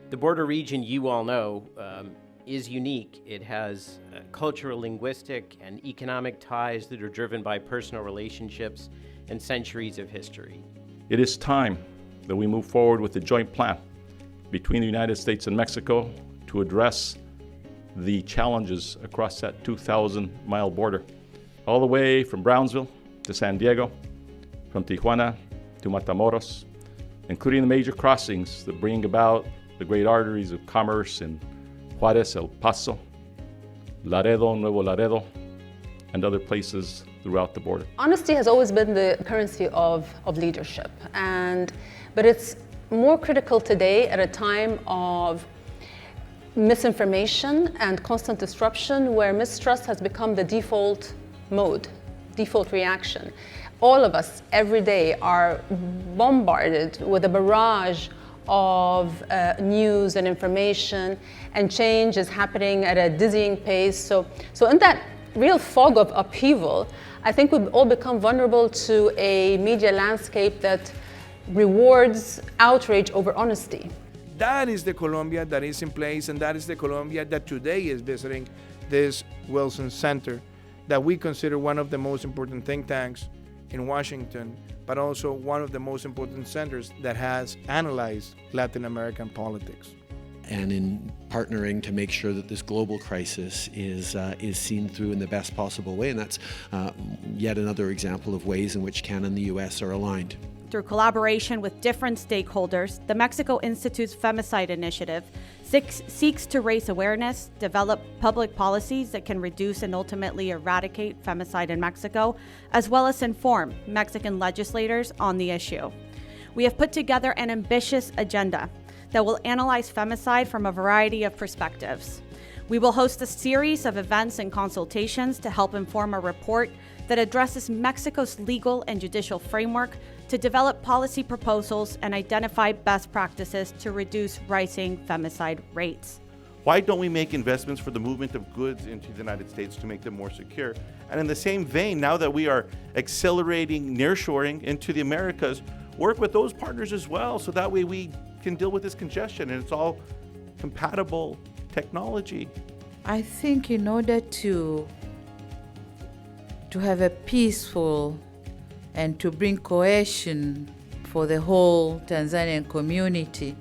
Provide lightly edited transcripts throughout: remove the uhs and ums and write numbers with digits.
The border region, you all know, is unique. It has cultural, linguistic, and economic ties that are driven by personal relationships and centuries of history. It is time that we move forward with a joint plan between the United States and Mexico to address the challenges across that 2,000-mile border, all the way from Brownsville to San Diego, from Tijuana to Matamoros, including the major crossings that bring about the great arteries of commerce in Juarez, El Paso, Laredo, Nuevo Laredo, and other places throughout the border. Honesty has always been the currency of leadership, but it's more critical today at a time of misinformation and constant disruption, where mistrust has become the default mode, default reaction. All of us every day are bombarded with a barrage of news and information, and change is happening at a dizzying pace. So in that real fog of upheaval, I think we've all become vulnerable to a media landscape that rewards outrage over honesty. That is the Colombia that is in place, and that is the Colombia that today is visiting this Wilson Center, that we consider one of the most important think tanks in Washington, but also one of the most important centers that has analyzed Latin American politics. And in partnering to make sure that this global crisis is seen through in the best possible way. And that's yet another example of ways in which Canada and the U.S. are aligned. Through collaboration with different stakeholders, the Mexico Institute's Femicide Initiative seeks to raise awareness, develop public policies that can reduce and ultimately eradicate femicide in Mexico, as well as inform Mexican legislators on the issue. We have put together an ambitious agenda that will analyze femicide from a variety of perspectives. We will host a series of events and consultations to help inform a report that addresses Mexico's legal and judicial framework to develop policy proposals and identify best practices to reduce rising femicide rates. Why don't we make investments for the movement of goods into the United States to make them more secure? And in the same vein, now that we are accelerating nearshoring into the Americas, work with those partners as well, so that way we can deal with this congestion and it's all compatible technology. I think in order to have a peaceful and to bring cohesion for the whole Tanzanian community,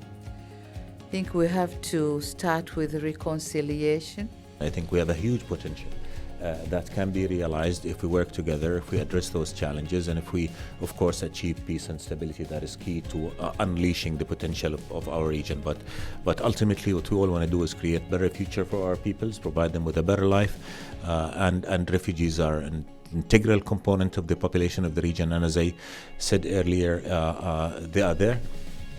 I think we have to start with reconciliation. I think we have a huge potential that can be realized if we work together, if we address those challenges, and if we, of course, achieve peace and stability. That is key to unleashing the potential of our region. But ultimately, what we all want to do is create a better future for our peoples, provide them with a better life, and refugees are an integral component of the population of the region. And as I said earlier, they are there.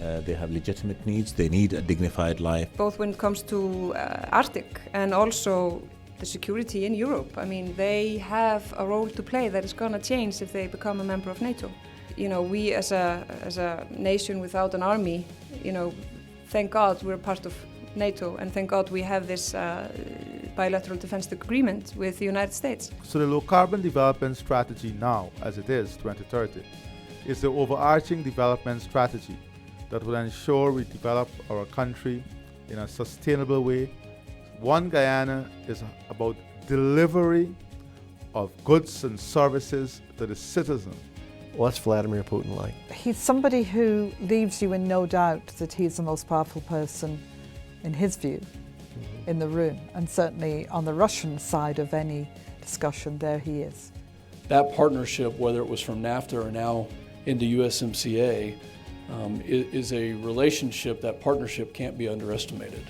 They have legitimate needs. They need a dignified life. Both when it comes to Arctic and also the security in Europe. I mean, they have a role to play that is going to change if they become a member of NATO. You know, we as a nation without an army, you know, thank God we're part of NATO, and thank God we have this bilateral defense agreement with the United States. So the low carbon development strategy now, as it is 2030, is the overarching development strategy that will ensure we develop our country in a sustainable way. One Guyana is about delivery of goods and services to the citizen. What's Vladimir Putin like? He's somebody who leaves you in no doubt that he's the most powerful person, in his view, in the room. And certainly on the Russian side of any discussion, there he is. That partnership, whether it was from NAFTA or now into USMCA, is a relationship, that partnership can't be underestimated.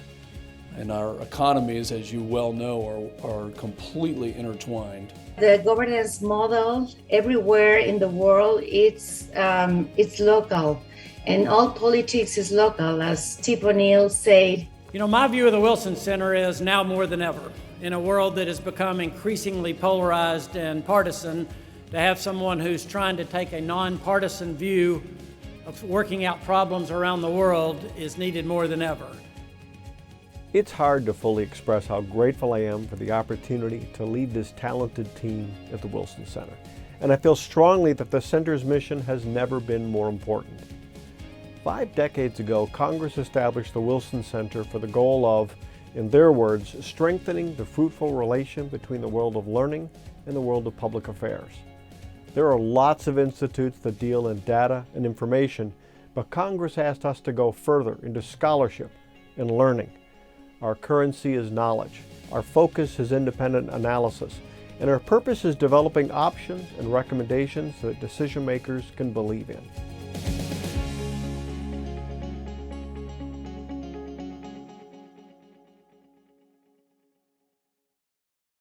And our economies, as you well know, are completely intertwined. The governance model everywhere in the world, it's local, and all politics is local, as Steve O'Neill said. You know, my view of the Wilson Center is now more than ever, in a world that has become increasingly polarized and partisan, to have someone who's trying to take a nonpartisan view of working out problems around the world is needed more than ever. It's hard to fully express how grateful I am for the opportunity to lead this talented team at the Wilson Center. And I feel strongly that the Center's mission has never been more important. 5 decades ago, Congress established the Wilson Center for the goal of, in their words, strengthening the fruitful relation between the world of learning and the world of public affairs. There are lots of institutes that deal in data and information, but Congress asked us to go further into scholarship and learning. Our currency is knowledge. Our focus is independent analysis. And our purpose is developing options and recommendations that decision makers can believe in.